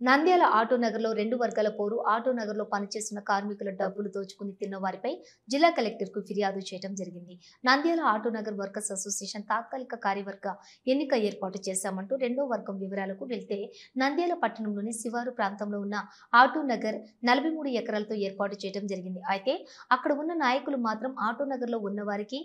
Nandyal auto నగర్లో 2 వర్గాల పోరు. ఆటో నగర్లో పనిచేస్తున్న కార్మికుల డబ్బులు దోచుకుని తిన్న వారిపై జిల్లా కలెక్టర్కు ఫిర్యాదు చేయడం జరిగింది. Nandyal auto Nagar workers association తాత్కాలిక కార్యవర్గ ఎన్నిక ఏర్పాటు చేశామంటూ రెండో వర్గం వివరాలకు వెళ్తే నంద్యాల పట్టణంలోని శివారు ప్రాంతంలో ఉన్న ఆటో నగర్ 43 ఎకరాలతో ఏర్పాటు చేయడం జరిగింది. అయితే అక్కడ ఉన్న నాయకులు మాత్రం ఆటో నగర్లో ఉన్న వారికి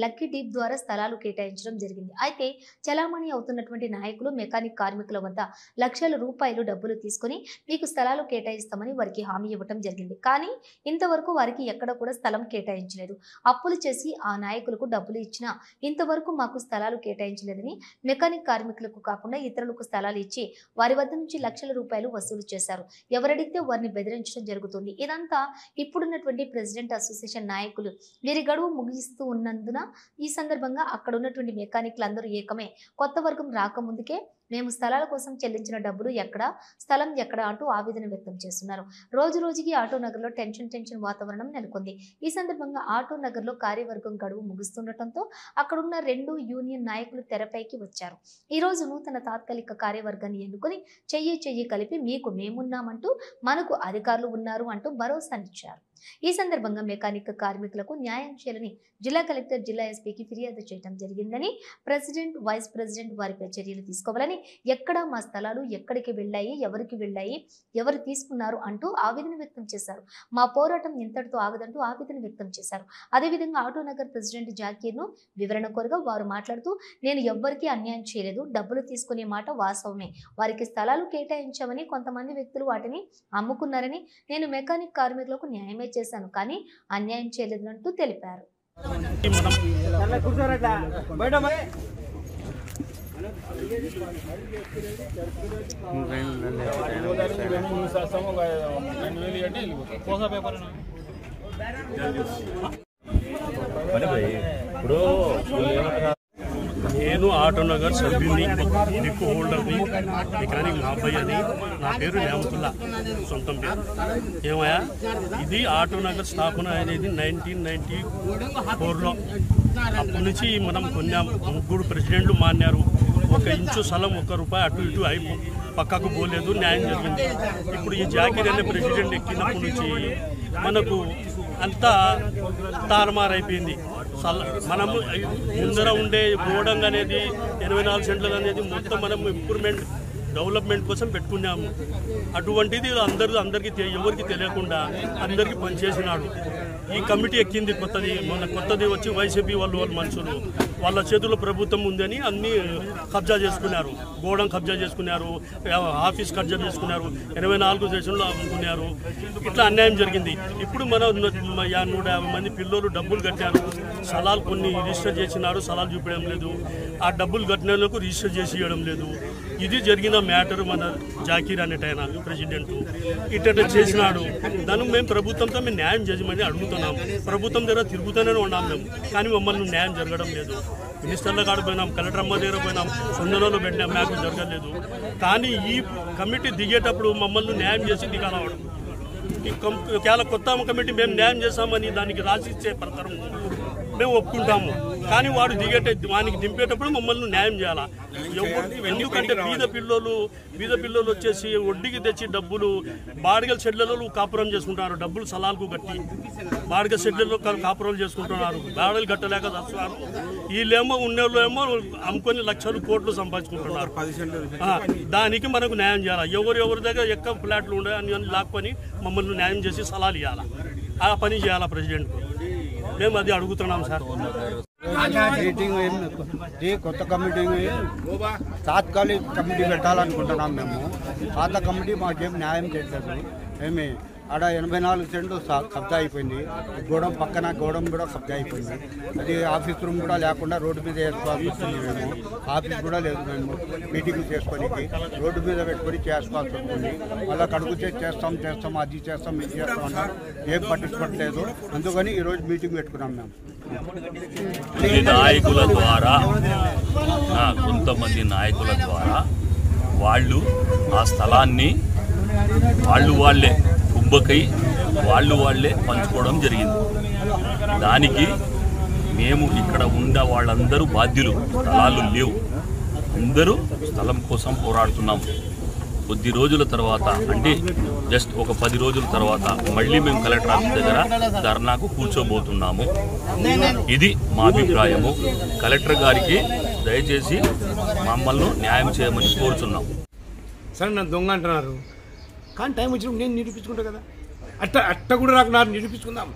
లక్కీ డీప్ ద్వారా స్థలాలు కేటాయించడం జరిగింది. అయితే చలామణి అవుతున్నటువంటి నాయకులు మెకానిక్ కార్మికుల వద్ద లక్షల రూపాయలు డబ్బులు తీసుకుని మీకు స్థలాలు కేటాయిస్తామని వారికి హామీ ఇవ్వడం జరిగింది. కానీ ఇంతవరకు వారికి ఎక్కడ కూడా స్థలం కేటాయించలేదు. అప్పులు చేసి ఆ నాయకులకు డబ్బులు ఇచ్చినా ఇంతవరకు మాకు స్థలాలు కేటాయించలేదని మెకానిక్ కార్మికులకు కాకుండా ఇతరులకు స్థలాలు ఇచ్చి వారి వద్ద నుంచి లక్షల రూపాయలు వసూలు చేశారు. ఎవరడిగితే వారిని బెదిరించడం జరుగుతుంది. ఇదంతా ఇప్పుడున్నటువంటి ప్రెసిడెంట్ అసోసియేషన్ నాయకులు వీరి గడువు ముగిస్తూ ఉన్నందున ఈ సందర్భంగా అక్కడ ఉన్నటువంటి మెకానిక్లు అందరూ ఏకమే కొత్త వర్గం రాకముందుకే మేము స్థలాల కోసం చెల్లించిన డబ్బులు ఎక్కడ, స్థలం ఎక్కడ అంటూ ఆవేదన వ్యక్తం చేస్తున్నారు. రోజు రోజుకి ఆటో నగర్లో టెన్షన్ వాతావరణం నెలకొంది. ఈ సందర్భంగా ఆటో నగర్లో కార్యవర్గం గడువు ముగుస్తుండటంతో అక్కడున్న 2 యూనియన్ నాయకులు తెరపైకి వచ్చారు. ఈ రోజు నూతన తాత్కాలిక కార్యవర్గాన్ని ఎన్నుకొని చెయ్యి కలిపి మీకు మేమున్నామంటూ మనకు అధికారులు ఉన్నారు అంటూ భరోసానిచ్చారు. ఈ సందర్భంగా మెకానిక్ కార్మికులకు న్యాయం చేయాలని జిల్లా కలెక్టర్ జిల్లా ఎస్పీకి ఫిర్యాదు చేయడం జరిగిందని, ప్రెసిడెంట్ వైస్ ప్రెసిడెంట్ వారిపై చర్యలు తీసుకోవాలని, ఎక్కడ మా స్థలాలు ఎక్కడికి వెళ్ళాయి, ఎవరికి వెళ్ళాయి, ఎవరు తీసుకున్నారు అంటూ ఆవేదన వ్యక్తం చేశారు. మా పోరాటం ఇంతటితో ఆగదంటూ ఆవేదన వ్యక్తం చేశారు. అదేవిధంగా ఆటో నగర్ ప్రెసిడెంట్ జాకీర్ను వివరణ కోరగా వారు మాట్లాడుతూ, నేను ఎవ్వరికీ అన్యాయం చేయలేదు, డబ్బులు తీసుకునే మాట వాస్తవమే, వారికి స్థలాలు కేటాయించామని కొంతమంది వ్యక్తులు వాటిని అమ్ముకున్నారని, నేను మెకానిక్ కార్మికులకు న్యాయమే చేశాను కానీ అన్యాయం చేయలేదంటూ తెలిపారు. నేను ఆటో నగర్ సభ్యుని, దిక్కు హోల్డర్ని, మెకానిక్ మా అబ్బాయి అని. నా పేరు న్యామతుల్లా, సొంతం పేరు. ఏమయ్యా, ఇది ఆటో నగర్ స్థాపన అనేది 1994లో. అప్పటి నుంచి మనం కొన్నాము. 3 ప్రెసిడెంట్లు మాన్నారు. 1 ఇంచు స్థలం 1 రూపాయి అటు ఇటు పక్కకు పోలేదు, న్యాయం జరిగింది. ఇప్పుడు ఈ జాకీర్ అనే ప్రెసిడెంట్ ఎక్కినప్పటి నుంచి మనకు అంతా తారుమారైపోయింది. మనము ముందర ఉండే గోడంగ్ అనేది 84 సెంట్లు అనేది మొత్తం మనం ఇంప్రూవ్మెంట్ డెవలప్మెంట్ కోసం పెట్టుకున్నాము. అటువంటిది అందరికీ ఎవరికి తెలియకుండా అందరికీ పనిచేసినాడు. ఈ కమిటీ ఎక్కింది కొత్తది వచ్చి వైసీపీ వాళ్ళు మనుషులు వాళ్ళ చేతుల్లో ప్రభుత్వం ఉందని అన్నీ కబ్జా చేసుకున్నారు. గోడం కబ్జా చేసుకున్నారు, ఆఫీస్ కబ్జా చేసుకున్నారు, 84 సెషన్లు అమ్ముకున్నారు. ఇట్లా అన్యాయం జరిగింది. ఇప్పుడు మనం 150 మంది పిల్లలు డబ్బులు కట్టారు. స్థలాలు కొన్ని రిజిస్టర్ చేసినారు, స్థలాలు చూపించడం లేదు. ఆ డబ్బులు కట్టినందుకు రిజిస్టర్ చేసి ఇవ్వడం లేదు. ఇది జరిగిన మ్యాటర్. మన జాకీర్ అనేటైనా ప్రెసిడెంట్ ఇట్లా చేసినాడు. దాన్ని మేము ప్రభుత్వంతో న్యాయం చేయమని అడుగుతున్నాం. ప్రభుత్వం దగ్గర తిరుగుతూనే ఉన్నాం మేము, కానీ మమ్మల్ని న్యాయం జరగడం లేదు. మినిస్టర్ల కాడ పోయినాం, కలెక్టర్ అమ్మ దగ్గర పోయినాం, సొందనలో పెట్టినాం, మ్యాప్ జరగలేదు. కానీ ఈ కమిటీ దిగేటప్పుడు మమ్మల్ని న్యాయం చేసి దిగాలవడం. ఒకవేళ కొత్త కమిటీ మేము న్యాయం చేస్తామని దానికి రాసిచ్చే ప్రకారం మేము ఒప్పుకుంటాము. కానీ వాడు వానికి దింపేటప్పుడు మమ్మల్ని న్యాయం చేయాలా. ఎందుకంటే బీద పిల్లలు వచ్చేసి వడ్డీకి తెచ్చి డబ్బులు బాడిగల షెడ్లలో కాపురం చేసుకుంటున్నారు. డబ్బులు సలాలకు కట్టి బాడిగ షెడ్లలో కాపురాలు చేసుకుంటున్నారు. బాడలు కట్టలేక వస్తున్నారు. వీళ్ళేమో ఉన్నోళ్ళేమో అమ్ముకొని లక్షలు కోట్లు సంపాదించుకుంటున్నారు. దానికి మనకు న్యాయం చేయాలా. ఎవరి దగ్గర ఎక్కువ ఫ్లాట్లు ఉండే అని లాక్కొని మమ్మల్ని న్యాయం చేసి సలాలు ఇవ్వాలా. ఆ పని చేయాలా ప్రెసిడెంట్. మేము అది అడుగుతున్నాం సార్. కొత్త కమిటీ తాత్కాలిక కమిటీ పెట్టాలనుకుంటున్నాం. మేము పాత కమిటీ మాకేం న్యాయం చేయట్లేదు. ఏమి ఆడ 84 సెంట్లు కబ్జా అయిపోయింది. గోడం పక్కన గోడం కూడా కబ్జా అయిపోయింది. అది ఆఫీస్ రూమ్ కూడా లేకుండా రోడ్డు మీద వేసుకోవాల్సి వస్తుంది. మేము ఆఫీస్ కూడా లేదు. మేము మీటింగ్ చేసుకోనికి రోడ్డు మీద పెట్టుకొని చేసుకోవాల్సి వస్తుంది. వాళ్ళకి అడుగుతే చేస్తాం అది చేస్తాం ఇది చేస్తాం అన్నారు. ఏం పట్టించుకోవట్లేదు. అందుకని ఈరోజు మీటింగ్ పెట్టుకున్నాం. మేము నాయకుల ద్వారా, కొంతమంది నాయకుల ద్వారా వాళ్ళు ఆ స్థలాన్ని వాళ్ళే కుబ్బకై వాళ్ళే పంచుకోవడం జరిగింది. దానికి మేము ఇక్కడ ఉన్న వాళ్ళందరూ బాధ్యులు. స్థలాలు లేవు, అందరూ స్థలం కోసం పోరాడుతున్నాము. కొద్ది రోజుల తర్వాత అంటే జస్ట్ ఒక 10 రోజుల తర్వాత మళ్ళీ మేము కలెక్టర్ ఆఫీస్ దగ్గర ధర్నాకు కూర్చోబోతున్నాము. ఇది మా అభిప్రాయము. కలెక్టర్ గారికి దయచేసి మమ్మల్ని న్యాయం చేయమని కోరుతున్నాం. సరే నన్ను దొంగ అంటున్నారు, కానీ టైం వచ్చినప్పుడు నేను నిరూపించుకుంటా కదా. అట్ట కూడా నాకు నిరూపించుకుందాం.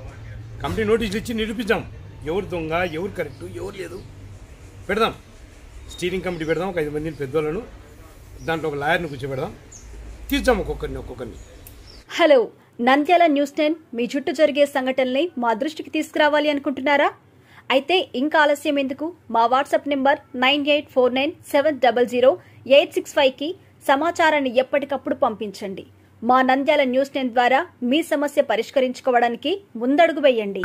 కమిటీ నోటీసులు ఇచ్చి నిరూపించాం. ఎవరు దొంగ, ఎవరు కరెక్టు, ఎవరు లేదు పెడదాం. స్టీరింగ్ కమిటీ పెడదాం, ఒక 5 మందిని పెద్దోళ్ళను, దాంట్లో ఒక లాయర్ని కూర్చోబెడదాం, తీర్చాం ఒక్కొక్కరిని. హలో, నంద్యాల న్యూస్ 10 మీ చుట్టూ జరిగే సంఘటనల్ని మా దృష్టికి తీసుకురావాలి అనుకుంటున్నారా? అయితే ఇంకా ఆలస్యం ఎందుకు? మా వాట్సాప్ నెంబర్ 9849700865కి సమాచారాన్ని ఎప్పటికప్పుడు పంపించండి. మా నంద్యాల న్యూస్ 10 ద్వారా మీ సమస్య పరిష్కరించుకోవడానికి ముందడుగు వేయండి.